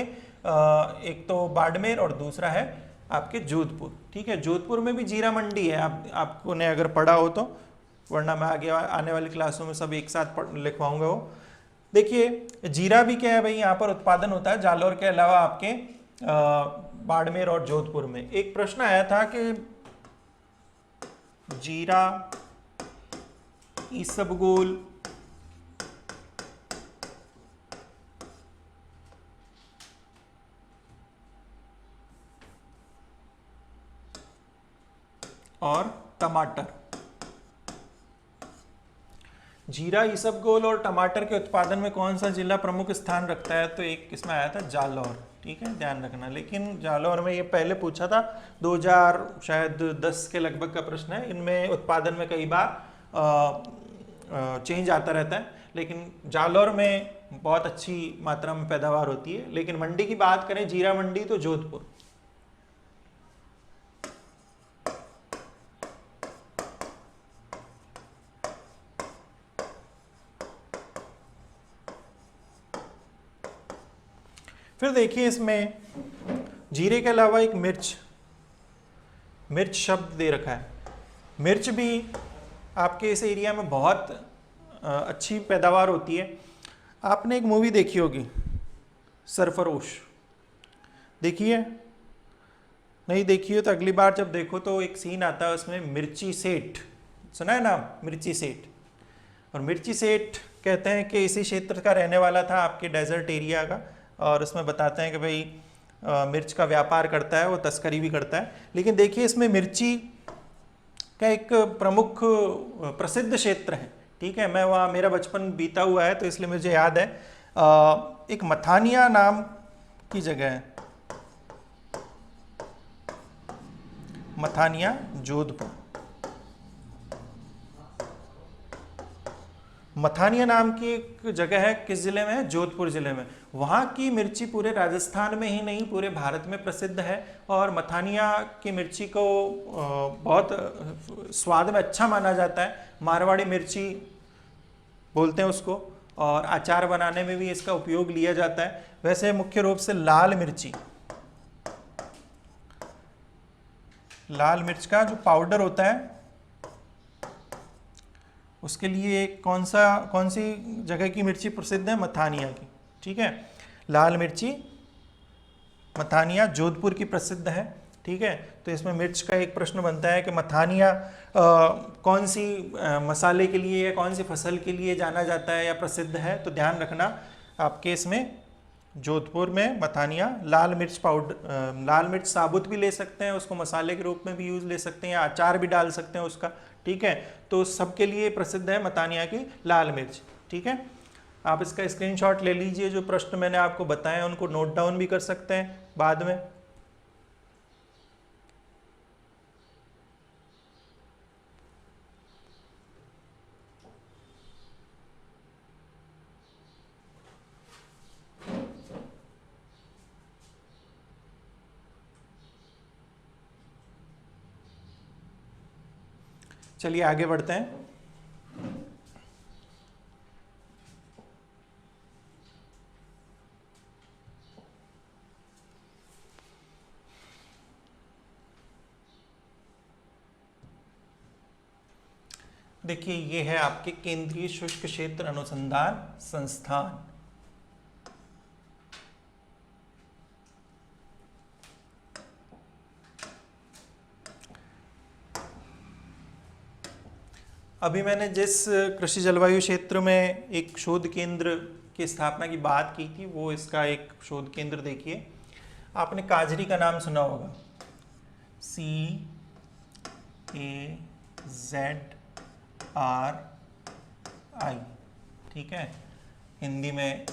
एक तो बाड़मेर और दूसरा है आपके जोधपुर, ठीक है। जोधपुर में भी जीरा मंडी है, आपको ने अगर पढ़ा हो तो, वरना मैं आगे आने वाली क्लासों में सब एक साथ लिखवाऊंगा वो। देखिए जीरा भी क्या है भाई, यहाँ पर उत्पादन होता है जालौर के अलावा आपके बाड़मेर और जोधपुर में। एक प्रश्न आया था कि जीरा, इसबगोल, और टमाटर, जीरा, इसबगोल और टमाटर के उत्पादन में कौन सा जिला प्रमुख स्थान रखता है, तो एक इसमें आया था जालौर, ठीक है, ध्यान रखना। लेकिन जालौर में ये पहले पूछा था, 2010 के लगभग का प्रश्न है। इनमें उत्पादन में कई बार चेंज आता रहता है, लेकिन जालौर में बहुत अच्छी मात्रा में पैदावार होती है। लेकिन मंडी की बात करें, जीरा मंडी, तो जोधपुर। फिर देखिए इसमें जीरे के अलावा एक मिर्च शब्द दे रखा है। मिर्च भी आपके इस एरिया में बहुत अच्छी पैदावार होती है। आपने एक मूवी देखी होगी सरफरोश, देखिए, नहीं देखी हो तो अगली बार जब देखो तो एक सीन आता है उसमें मिर्ची सेठ, सुना है नाम, मिर्ची सेठ। और मिर्ची सेठ कहते हैं कि इसी क्षेत्र का रहने वाला था, आपके डेजर्ट एरिया का, और उसमें बताते हैं कि भाई मिर्च का व्यापार करता है, वो तस्करी भी करता है। लेकिन देखिए इसमें मिर्ची का एक प्रमुख प्रसिद्ध क्षेत्र है, ठीक है। मैं वहाँ, मेरा बचपन बीता हुआ है तो इसलिए मुझे याद है, एक मथानिया नाम की जगह है, मथानिया, जोधपुर। मथानिया नाम की एक जगह है, किस जिले में है, जोधपुर जिले में। वहाँ की मिर्ची पूरे राजस्थान में ही नहीं पूरे भारत में प्रसिद्ध है। और मथानिया की मिर्ची को बहुत स्वाद में अच्छा माना जाता है, मारवाड़ी मिर्ची बोलते हैं उसको, और अचार बनाने में भी इसका उपयोग लिया जाता है। वैसे मुख्य रूप से लाल मिर्च का जो पाउडर होता है उसके लिए कौन सी जगह की मिर्ची प्रसिद्ध है, मथानिया की, ठीक है। लाल मिर्ची मथानिया जोधपुर की प्रसिद्ध है, ठीक है। तो इसमें मिर्च का एक प्रश्न बनता है कि मथानिया कौन सी मसाले के लिए या कौन सी फसल के लिए जाना जाता है या प्रसिद्ध है, तो ध्यान रखना आपके इसमें जोधपुर में मथानिया। लाल मिर्च पाउडर, लाल मिर्च साबुत भी ले सकते हैं, उसको मसाले के रूप में भी यूज़ ले सकते हैं, या अचार भी डाल सकते हैं उसका, ठीक है। तो सबके लिए प्रसिद्ध है मथानिया की लाल मिर्च, ठीक है। आप इसका स्क्रीनशॉट ले लीजिए, जो प्रश्न मैंने आपको बताए उनको नोट डाउन भी कर सकते हैं बाद में। चलिए आगे बढ़ते हैं। देखिए ये है आपके केंद्रीय शुष्क क्षेत्र अनुसंधान संस्थान। अभी मैंने जिस कृषि जलवायु क्षेत्र में एक शोध केंद्र की स्थापना की बात की थी, वो इसका एक शोध केंद्र देखिए। आपने काजरी का नाम सुना होगा, CAZRI, ठीक है, हिंदी में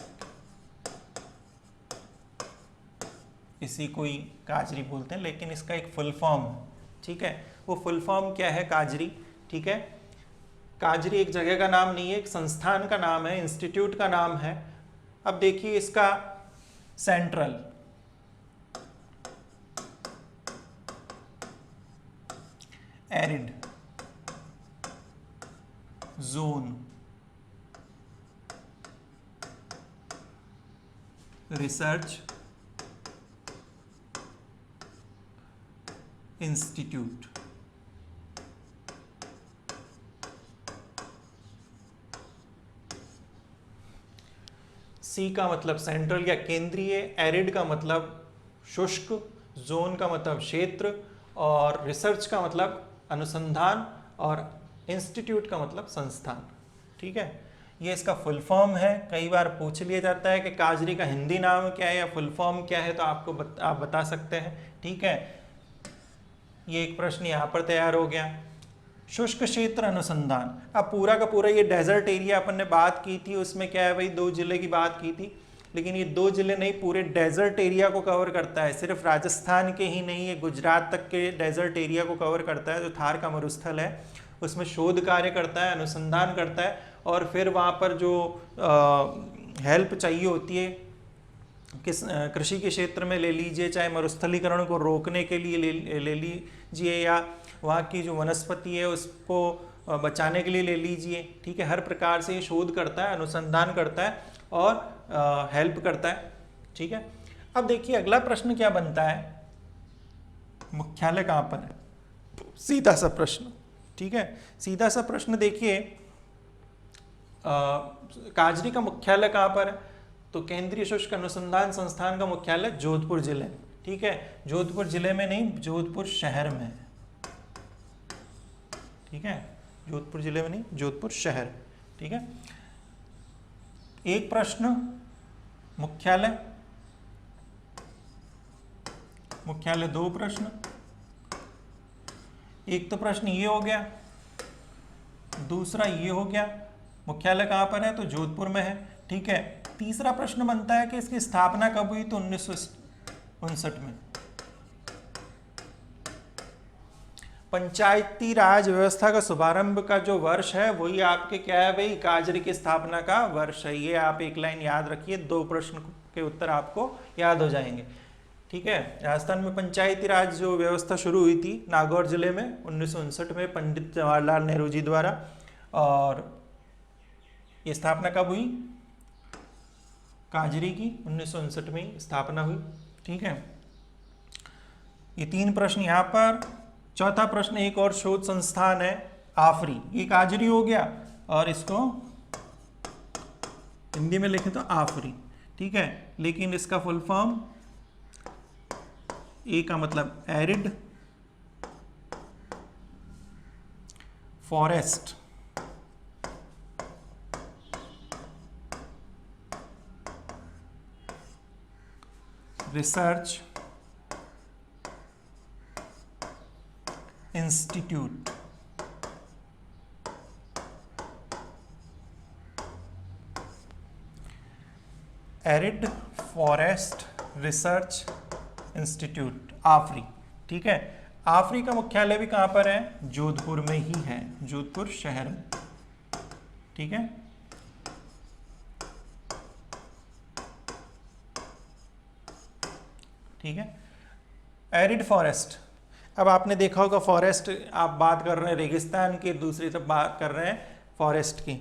इसी को ही काजरी बोलते हैं, लेकिन इसका एक फुल फॉर्म है, ठीक है। वो फुल फॉर्म क्या है? काजरी, ठीक है। काजरी एक जगह का नाम नहीं है, एक संस्थान का नाम है, इंस्टीट्यूट का नाम है। अब देखिए इसका central, arid zone research institute, C का मतलब सेंट्रल या केंद्रीय, एरिड का मतलब शुष्क, जोन का मतलब क्षेत्र, और रिसर्च का मतलब अनुसंधान, और इंस्टीट्यूट का मतलब संस्थान, ठीक है। ये इसका फुल फॉर्म है। कई बार पूछ लिया जाता है कि काजरी का हिंदी नाम क्या है या फुल फॉर्म क्या है, तो आप बता सकते हैं, ठीक है। ये एक प्रश्न यहाँ पर तैयार हो गया। शुष्क क्षेत्र अनुसंधान, अब पूरा का पूरा ये डेजर्ट एरिया अपन ने बात की थी, उसमें क्या है भाई, 2 जिले की बात की थी, लेकिन ये 2 जिले नहीं, पूरे डेजर्ट एरिया को कवर करता है। सिर्फ राजस्थान के ही नहीं, ये गुजरात तक के डेजर्ट एरिया को कवर करता है। जो थार का मरुस्थल है उसमें शोध कार्य करता है, अनुसंधान करता है, और फिर वहाँ पर जो हेल्प चाहिए होती है किस कृषि के क्षेत्र में ले लीजिए, चाहे मरुस्थलीकरण को रोकने के लिए ले लीजिए, या वहाँ की जो वनस्पति है उसको बचाने के लिए ले लीजिए, ठीक है। हर प्रकार से ये शोध करता है, अनुसंधान करता है और हेल्प करता है, ठीक है। अब देखिए अगला प्रश्न क्या बनता है, मुख्यालय कहाँ पर है? सीधा सा प्रश्न, ठीक है। सीधा सा प्रश्न देखिए, काजरी का मुख्यालय कहाँ पर है? तो केंद्रीय शुष्क अनुसंधान संस्थान का मुख्यालय जोधपुर जिले में, ठीक है। जोधपुर जिले में नहीं, जोधपुर शहर में है, ठीक है। जोधपुर जिले में नहीं, जोधपुर शहर, ठीक है। एक प्रश्न मुख्यालय, 2 प्रश्न। एक तो प्रश्न ये हो गया, दूसरा ये हो गया, मुख्यालय कहाँ पर है? तो जोधपुर में है, ठीक है। तीसरा प्रश्न बनता है कि इसकी स्थापना कब हुई? तो 1959 में। पंचायती राज व्यवस्था का शुभारंभ का जो वर्ष है वही आपके क्या है भाई, काजरी की स्थापना का वर्ष है। ये आप एक लाइन याद रखिए, 2 प्रश्न के उत्तर आपको याद हो जाएंगे, ठीक है। राजस्थान में पंचायती राज जो व्यवस्था शुरू हुई थी नागौर जिले में 1959 में पंडित जवाहरलाल नेहरू जी द्वारा, और ये स्थापना कब हुई? काजरी की 1959 में स्थापना हुई, ठीक है। ये 3 प्रश्न यहाँ पर। चौथा प्रश्न, एक और शोध संस्थान है आफरी, ये काजरी हो गया, और इसको हिंदी में लिखें तो आफरी, ठीक है। लेकिन इसका फुल फॉर्म, ए का मतलब arid forest research institute, arid forest research institute, AFRI, ठीक है। आफरी का मुख्यालय भी कहाँ पर है? जोधपुर में ही है, जोधपुर शहर में, ठीक है। ठीक है। एरिड फॉरेस्ट, अब आपने देखा होगा फॉरेस्ट, आप बात कर रहे हैं रेगिस्तान की, दूसरी तरफ बात कर रहे हैं फॉरेस्ट की,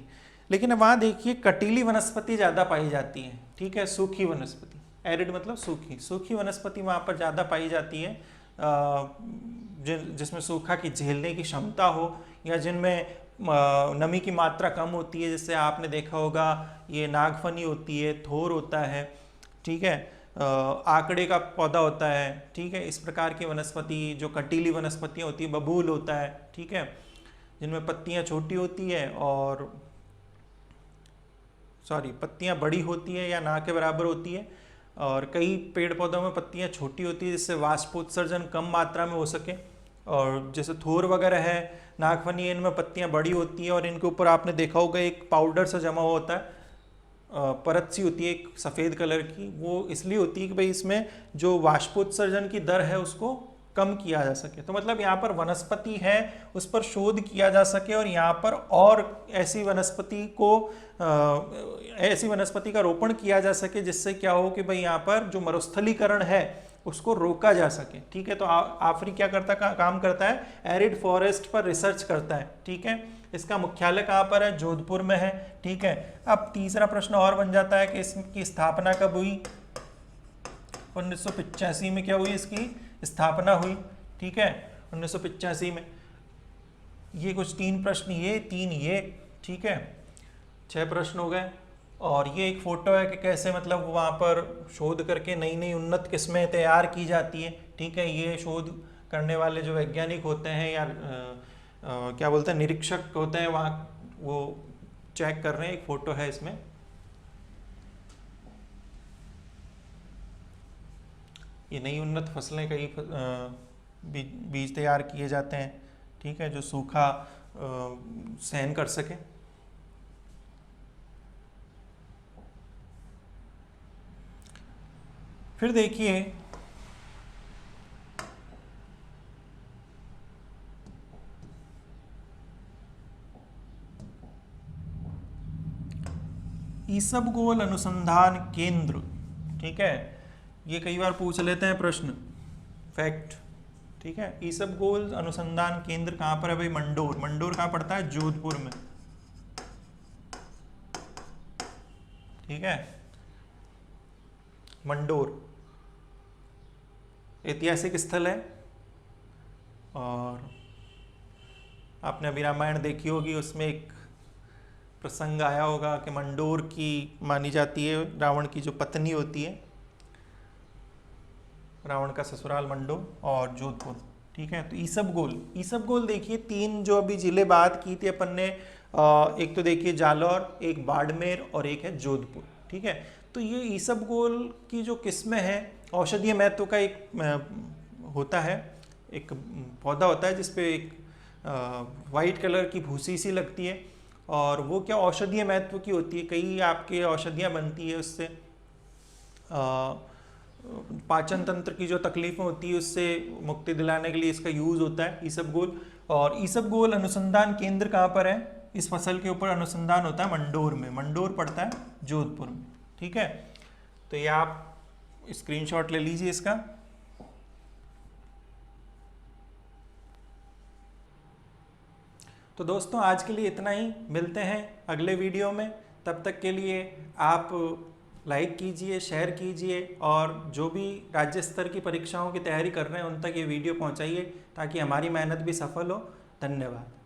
लेकिन वहाँ देखिए कटीली वनस्पति ज़्यादा पाई जाती है, ठीक है, सूखी वनस्पति, एरिड मतलब सूखी, सूखी वनस्पति वहाँ पर ज़्यादा पाई जाती है, जिसमें सूखा की झेलने की क्षमता हो, या जिनमें नमी की मात्रा कम होती है, जैसे आपने देखा होगा ये नागफनी होती है, थोर होता है, ठीक है, आकड़े का पौधा होता है, ठीक है, इस प्रकार की वनस्पति जो कटीली वनस्पतियाँ होती है, बबूल होता है, ठीक है, जिनमें पत्तियाँ छोटी होती है और पत्तियाँ बड़ी होती है या ना के बराबर होती है, और कई पेड़ पौधों में पत्तियाँ छोटी होती है जिससे वाष्पोत्सर्जन कम मात्रा में हो सके, और जैसे थोर वगैरह है, नागफनी, इनमें पत्तियाँ बड़ी होती हैं और इनके ऊपर आपने देखा होगा एक पाउडर सा जमा हुआ होता है, परत सी होती है एक सफ़ेद कलर की, वो इसलिए होती है कि भाई इसमें जो वाष्पोत्सर्जन की दर है उसको कम किया जा सके। तो मतलब यहाँ पर वनस्पति है उस पर शोध किया जा सके, और यहाँ पर और ऐसी वनस्पति का रोपण किया जा सके जिससे क्या हो कि भाई यहाँ पर जो मरुस्थलीकरण है उसको रोका जा सके, ठीक है। तो आफरी क्या करता काम करता है, एरिड फॉरेस्ट पर रिसर्च करता है, ठीक है। इसका मुख्यालय कहाँ पर है, जोधपुर में है, ठीक है। अब तीसरा प्रश्न और बन जाता है कि इसकी स्थापना कब हुई, 1985 में क्या हुई, इसकी स्थापना हुई, ठीक है, 1985 में। ये कुछ 3 प्रश्न ये, 3 ये, ठीक है, 6 प्रश्न हो गए। और ये एक फोटो है कि कैसे मतलब वहाँ पर शोध करके नई नई उन्नत किस्में तैयार की जाती है, ठीक है। ये शोध करने वाले जो वैज्ञानिक होते हैं या क्या बोलते हैं, निरीक्षक होते हैं वहाँ, वो चेक कर रहे हैं। एक फोटो है इसमें, ये नई उन्नत फसलें कई बीज तैयार किए जाते हैं, ठीक है, जो सूखा सहन कर सके। फिर देखिए ईसबगोल अनुसंधान केंद्र, ठीक है, ये कई बार पूछ लेते हैं प्रश्न, फैक्ट, ठीक है। ईसबगोल अनुसंधान केंद्र कहाँ पर है भाई, मंडोर। मंडोर कहाँ पड़ता है, जोधपुर में, ठीक है, मंडोर ऐतिहासिक स्थल है। और आपने अभी रामायण देखी होगी, उसमें एक प्रसंग आया होगा कि मंडोर की मानी जाती है रावण की जो पत्नी होती है, रावण का ससुराल मंडोर और जोधपुर, ठीक है। तो ईसबगोल देखिए 3 जो अभी जिले बात की थी अपन ने, एक तो देखिए जालौर, एक बाड़मेर और एक है जोधपुर, ठीक है। तो ये ईसबगोल की जो किस्में हैं, औषधीय महत्व का एक होता है, एक पौधा होता है जिसपे एक वाइट कलर की भूसी सी लगती है, और वो क्या औषधीय महत्व की होती है, कई आपके औषधियाँ बनती है उससे, पाचन तंत्र की जो तकलीफें होती है उससे मुक्ति दिलाने के लिए इसका यूज़ होता है ईसबगोल। और ईसबगोल अनुसंधान केंद्र कहाँ पर है, इस फसल के ऊपर अनुसंधान होता है मंडोर में, मंडोर पड़ता है जोधपुर में, ठीक है। तो ये आप स्क्रीनशॉट ले लीजिए इसका। तो दोस्तों आज के लिए इतना ही, मिलते हैं अगले वीडियो में। तब तक के लिए आप लाइक कीजिए, शेयर कीजिए, और जो भी राज्य स्तर की परीक्षाओं की तैयारी कर रहे हैं उन तक ये वीडियो पहुंचाइए ताकि हमारी मेहनत भी सफल हो। धन्यवाद।